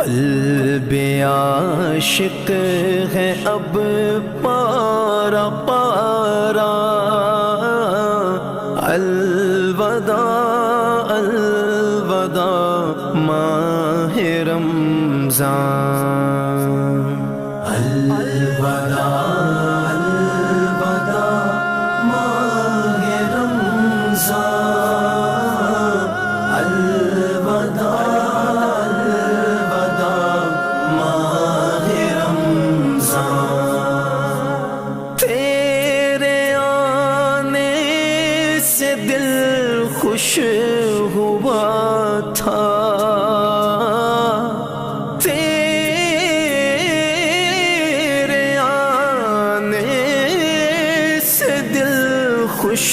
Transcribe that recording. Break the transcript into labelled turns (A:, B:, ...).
A: قلب عاشق ہے اب پارا پارا، الوداع الوداع ماہ رمضان، الوداع الوداع ماہ رمضان، الوداع الوداع ماہ رمضان۔ تیرے آنے سے دل خوش ہوا تھا، تیرے آنے سے دل خوش